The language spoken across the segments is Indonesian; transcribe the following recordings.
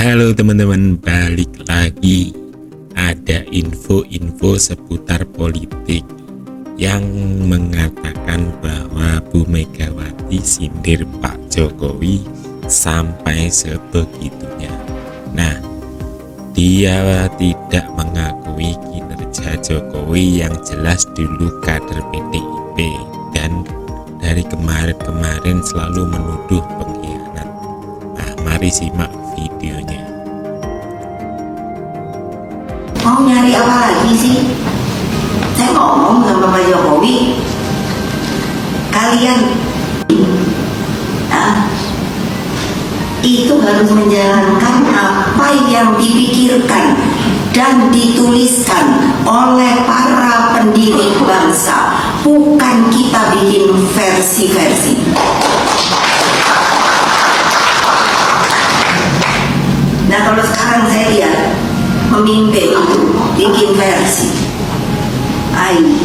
Halo teman-teman, balik lagi. Ada info-info seputar politik yang mengatakan bahwa Bu Megawati sindir Pak Jokowi sampai sebegitunya. Nah, dia tidak mengakui kinerja Jokowi yang jelas dulu kader PDIP dan dari kemarin-kemarin selalu menuduh pengkhianat. Nah, mari simak videonya. Mau nyari apa lagi sih? Saya ngomong sama Pak Jokowi, kalian itu harus menjalankan apa yang dipikirkan dan dituliskan oleh para pendiri bangsa, bukan kita bikin versi-versi. Nah, kalau sekarang saya lihat pemimpin itu bikin versi, aneh.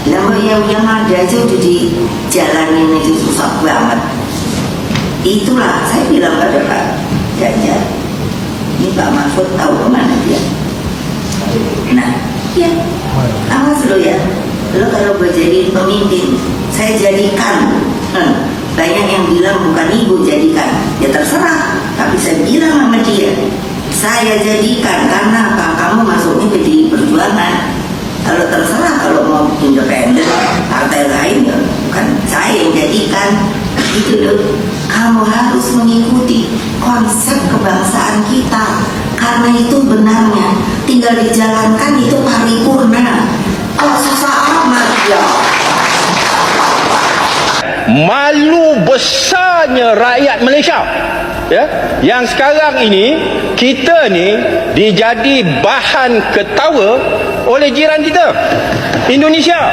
Yang ada aja udah dijalanin itu susah banget. Itulah saya bilang pada Pak Ganjar, ini Pak Mahfud tahu kemana dia. Nah, ya, awas lo ya, lo kalau gue jadi pemimpin, saya jadikan. Banyak yang bilang bukan ibu jadikan, ya terserah. Tapi saya bilang sama dia, saya jadikan karena apa? Kamu masuknya PDI Perjuangan. Kalau terserah, kalau mau independen, partai lain, ya bukan saya yang jadikan. Itu loh, kamu harus mengikuti konsep kebangsaan kita, karena itu benarnya. Tinggal dijalankan, itu paripurna. Kok susah amat ya? Malu besarnya rakyat Malaysia, ya, yang sekarang ini kita ni dijadi bahan ketawa oleh jiran kita, Indonesia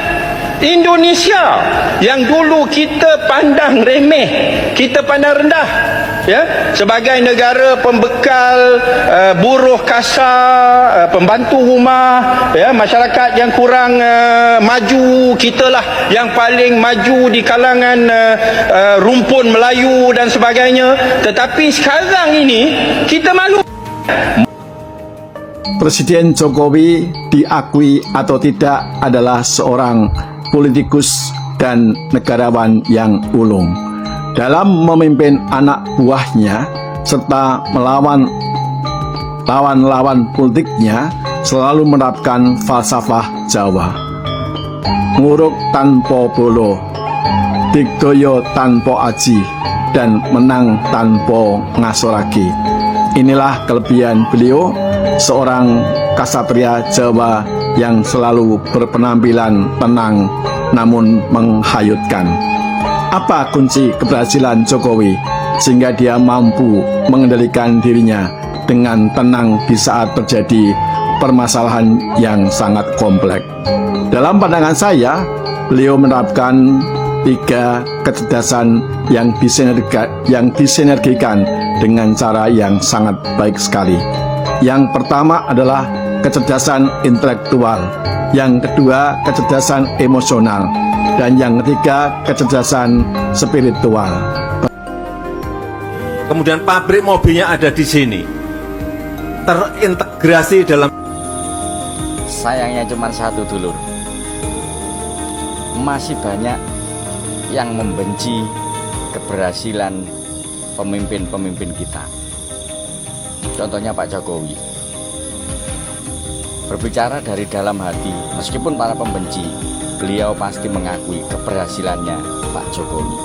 yang dulu kita pandang remeh, kita pandang rendah, ya, sebagai negara pembekal buruh kasar, pembantu rumah, ya, masyarakat yang kurang maju, kitalah yang paling maju di kalangan rumpun Melayu dan sebagainya. Tetapi sekarang ini kita malu. Presiden Jokowi, diakui atau tidak, adalah seorang politikus dan negarawan yang ulung. Dalam memimpin anak buahnya serta melawan lawan-lawan politiknya, selalu menerapkan falsafah Jawa. Nguruk tanpa bolo, digdoyo tanpa aji, dan menang tanpa ngasoraki. Inilah kelebihan beliau, seorang kasatria Jawa yang selalu berpenampilan tenang namun menghayutkan. Apa kunci keberhasilan Jokowi sehingga dia mampu mengendalikan dirinya dengan tenang di saat terjadi permasalahan yang sangat kompleks? Dalam pandangan saya, beliau menerapkan 3 kecerdasan yang disinergikan dengan cara yang sangat baik sekali. Yang pertama adalah kecerdasan intelektual, yang kedua kecerdasan emosional, dan yang ketiga kecerdasan spiritual. Kemudian pabrik mobilnya ada di sini, terintegrasi dalam. Sayangnya cuma satu, dulur. Masih banyak yang membenci keberhasilan pemimpin-pemimpin kita. Contohnya Pak Jokowi. Berbicara dari dalam hati, meskipun para pembenci, beliau pasti mengakui keberhasilannya Pak Jokowi.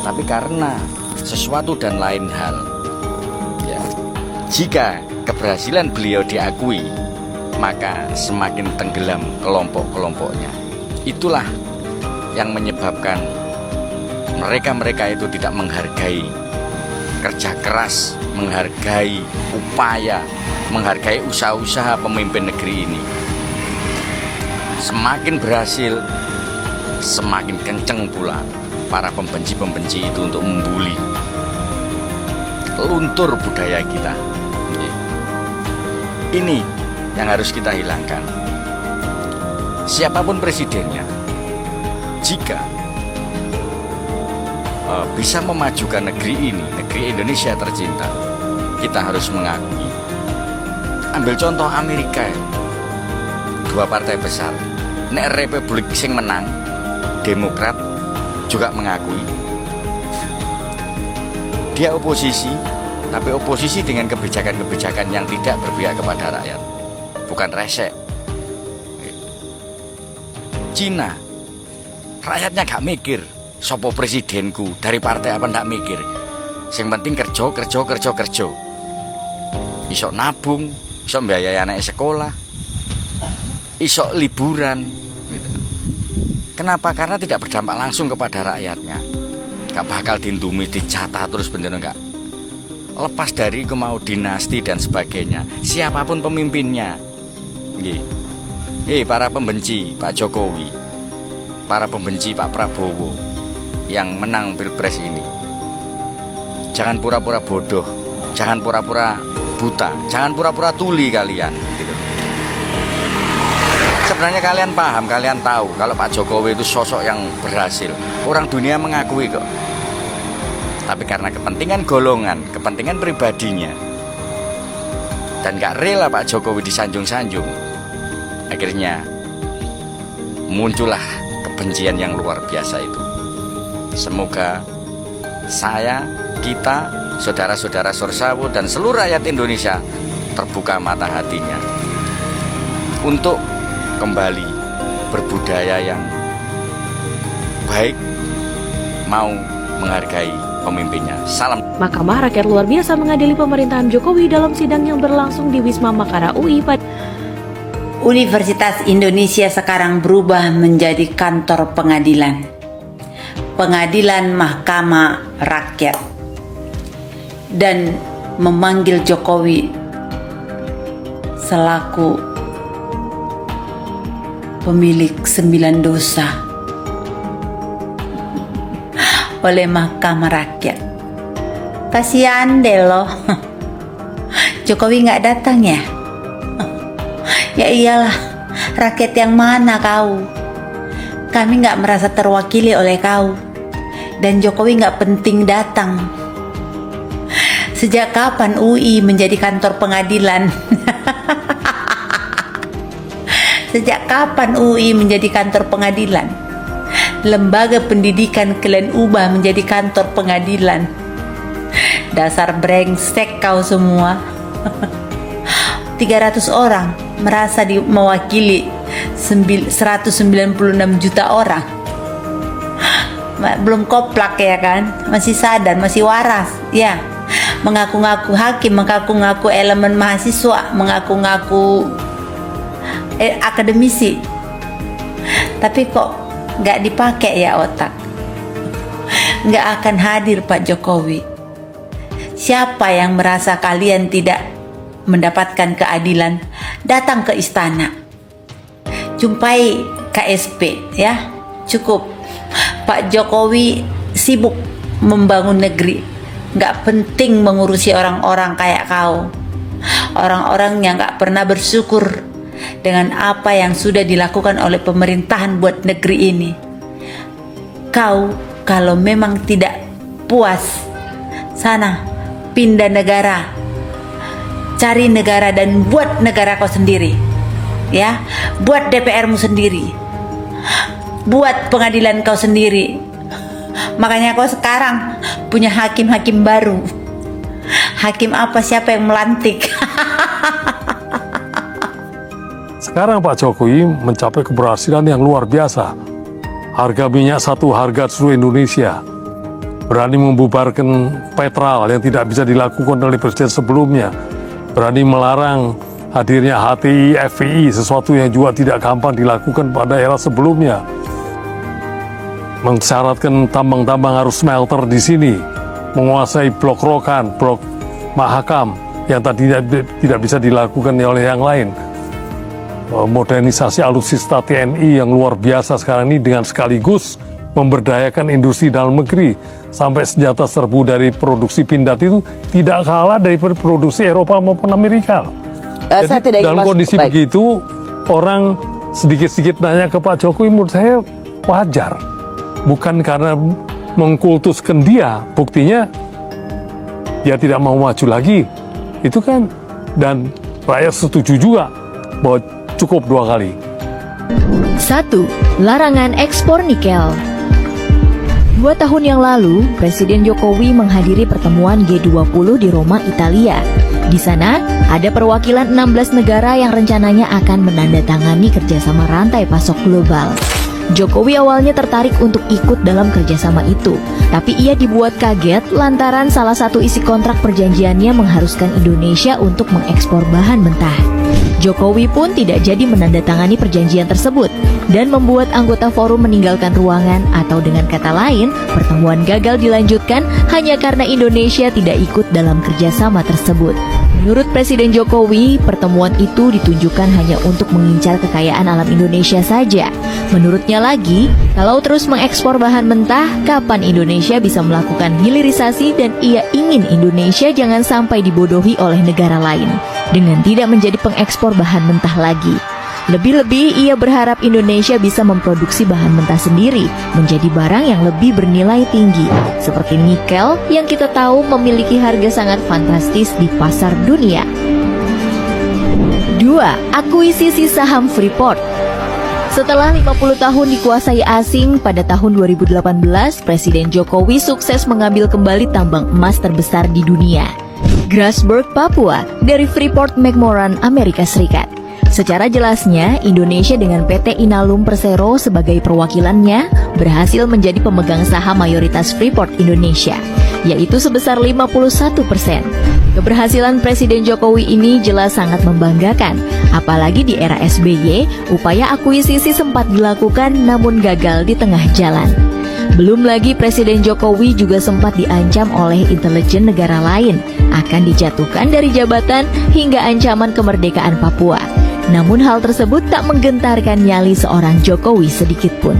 Tapi karena sesuatu dan lain hal, ya, jika keberhasilan beliau diakui, maka semakin tenggelam kelompok-kelompoknya. Itulah yang menyebabkan mereka-mereka itu tidak menghargai kerja keras, menghargai upaya, menghargai usaha-usaha pemimpin negeri ini. Semakin berhasil, semakin kenceng pula para pembenci-pembenci itu untuk membuli. Luntur budaya kita. Ini yang harus kita hilangkan. Siapapun presidennya, jika bisa memajukan negeri ini, negeri Indonesia tercinta, kita harus mengakui. Ambil contoh Amerika ya. 2 partai besar. Nek Republik sing menang, Demokrat juga mengakui. Dia oposisi, tapi oposisi dengan kebijakan-kebijakan yang tidak berpihak kepada rakyat, bukan resek. Cina, rakyatnya gak mikir sopo presidenku dari partai apa, ndak mikir. Yang penting kerja. Iso nabung, iso mbiayai anak sekolah, iso liburan gitu. Kenapa? Karena tidak berdampak langsung kepada rakyatnya. Gak bakal dintumi, dicatat terus bener enggak. Lepas dari kemau dinasti dan sebagainya, siapapun pemimpinnya. Para pembenci Pak Jokowi, para pembenci Pak Prabowo yang menang Pilpres ini, jangan pura-pura bodoh, jangan pura-pura buta, jangan pura-pura tuli kalian gitu. Sebenarnya kalian paham, kalian tahu kalau Pak Jokowi itu sosok yang berhasil, orang dunia mengakui kok. Tapi karena kepentingan golongan, kepentingan pribadinya, dan gak rela Pak Jokowi disanjung-sanjung, akhirnya muncullah kebencian yang luar biasa itu. Semoga saya, kita, saudara-saudara Sorsawu dan seluruh rakyat Indonesia terbuka mata hatinya untuk kembali berbudaya yang baik, mau menghargai pemimpinnya. Salam. Mahkamah Rakyat luar biasa mengadili pemerintahan Jokowi dalam sidang yang berlangsung di Wisma Makara UI pada Universitas Indonesia sekarang berubah menjadi kantor pengadilan. Pengadilan Mahkamah Rakyat. Dan memanggil Jokowi selaku pemilik 9 dosa oleh Mahkamah Rakyat. Kasihan deh loh, Jokowi nggak datang ya. Ya iyalah, rakyat yang mana kau? Kami nggak merasa terwakili oleh kau, dan Jokowi nggak penting datang. Sejak kapan UI menjadi kantor pengadilan? Sejak kapan UI menjadi kantor pengadilan? Lembaga pendidikan kalian ubah menjadi kantor pengadilan. Dasar brengsek kau semua. 300 orang merasa mewakili 196 juta orang. Belum koplak ya kan? Masih sadar, masih waras. Ya, mengaku-ngaku hakim, mengaku-ngaku elemen mahasiswa, mengaku-ngaku akademisi. Tapi kok gak dipakai ya otak? Gak akan hadir Pak Jokowi. Siapa yang merasa kalian tidak mendapatkan keadilan, datang ke istana, jumpai KSP ya. Cukup, Pak Jokowi sibuk membangun negeri, gak penting mengurusi orang-orang kayak kau, orang-orang yang gak pernah bersyukur dengan apa yang sudah dilakukan oleh pemerintahan buat negeri ini. Kau kalau memang tidak puas, sana pindah negara, cari negara dan buat negara kau sendiri, ya. Buat DPR-mu sendiri, buat pengadilan kau sendiri. Makanya kau sekarang punya hakim-hakim baru. Hakim apa, siapa yang melantik? Sekarang Pak Jokowi mencapai keberhasilan yang luar biasa. Harga minyak satu harga seluruh Indonesia. Berani membubarkan Petral yang tidak bisa dilakukan oleh presiden sebelumnya. Berani melarang hadirnya HTI, FPI, sesuatu yang juga tidak gampang dilakukan pada era sebelumnya. Mensyaratkan tambang-tambang harus smelter di sini. Menguasai blok Rokan, blok Mahakam yang tadinya tidak bisa dilakukan oleh yang lain. Modernisasi alutsista TNI yang luar biasa sekarang ini dengan sekaligus memberdayakan industri dalam negeri. Sampai senjata serbu dari produksi Pindad itu tidak kalah dari produksi Eropa maupun Amerika. Jadi dalam kondisi begitu, orang sedikit-sedikit nanya ke Pak Jokowi, menurut saya wajar. Bukan karena mengkultuskan dia, buktinya dia tidak mau maju lagi. Itu kan, dan rakyat setuju juga bahwa cukup 2 kali. 1. Larangan ekspor nikel. 2 tahun yang lalu, Presiden Jokowi menghadiri pertemuan G20 di Roma, Italia. Di sana, ada perwakilan 16 negara yang rencananya akan menandatangani kerjasama rantai pasok global. Jokowi awalnya tertarik untuk ikut dalam kerjasama itu, tapi ia dibuat kaget lantaran salah satu isi kontrak perjanjiannya mengharuskan Indonesia untuk mengekspor bahan mentah. Jokowi pun tidak jadi menandatangani perjanjian tersebut dan membuat anggota forum meninggalkan ruangan, atau dengan kata lain, pertemuan gagal dilanjutkan hanya karena Indonesia tidak ikut dalam kerjasama tersebut. Menurut Presiden Jokowi, pertemuan itu ditunjukkan hanya untuk mengincar kekayaan alam Indonesia saja. Menurutnya lagi, kalau terus mengekspor bahan mentah, kapan Indonesia bisa melakukan hilirisasi, dan ia ingin Indonesia jangan sampai dibodohi oleh negara lain dengan tidak menjadi pengekspor bahan mentah lagi. Lebih-lebih, ia berharap Indonesia bisa memproduksi bahan mentah sendiri menjadi barang yang lebih bernilai tinggi, seperti nikel yang kita tahu memiliki harga sangat fantastis di pasar dunia. 2. Akuisisi saham Freeport. Setelah 50 tahun dikuasai asing, pada tahun 2018, Presiden Jokowi sukses mengambil kembali tambang emas terbesar di dunia, Grasberg, Papua, dari Freeport-McMoRan, Amerika Serikat. Secara jelasnya, Indonesia dengan PT Inalum Persero sebagai perwakilannya berhasil menjadi pemegang saham mayoritas Freeport Indonesia, yaitu sebesar 51%. Keberhasilan Presiden Jokowi ini jelas sangat membanggakan, apalagi di era SBY, upaya akuisisi sempat dilakukan namun gagal di tengah jalan. Belum lagi Presiden Jokowi juga sempat diancam oleh intelijen negara lain akan dijatuhkan dari jabatan hingga ancaman kemerdekaan Papua. Namun hal tersebut tak menggentarkan nyali seorang Jokowi sedikit pun.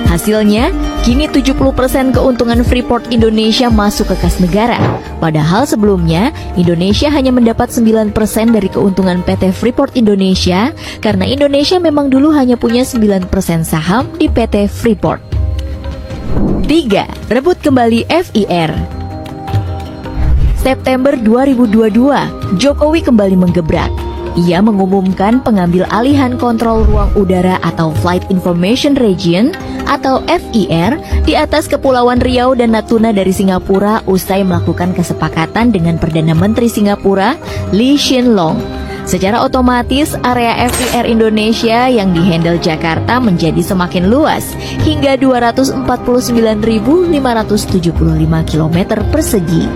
Hasilnya, kini 70% keuntungan Freeport Indonesia masuk ke kas negara. Padahal sebelumnya, Indonesia hanya mendapat 9% dari keuntungan PT Freeport Indonesia karena Indonesia memang dulu hanya punya 9% saham di PT Freeport. 3. Rebut kembali FIR. September 2022, Jokowi kembali menggebrak. Ia mengumumkan pengambil alihan kontrol ruang udara atau Flight Information Region atau FIR di atas Kepulauan Riau dan Natuna dari Singapura usai melakukan kesepakatan dengan Perdana Menteri Singapura Lee Hsien Loong. Secara otomatis, area FIR Indonesia yang dihandle Jakarta menjadi semakin luas hingga 249.575 km persegi.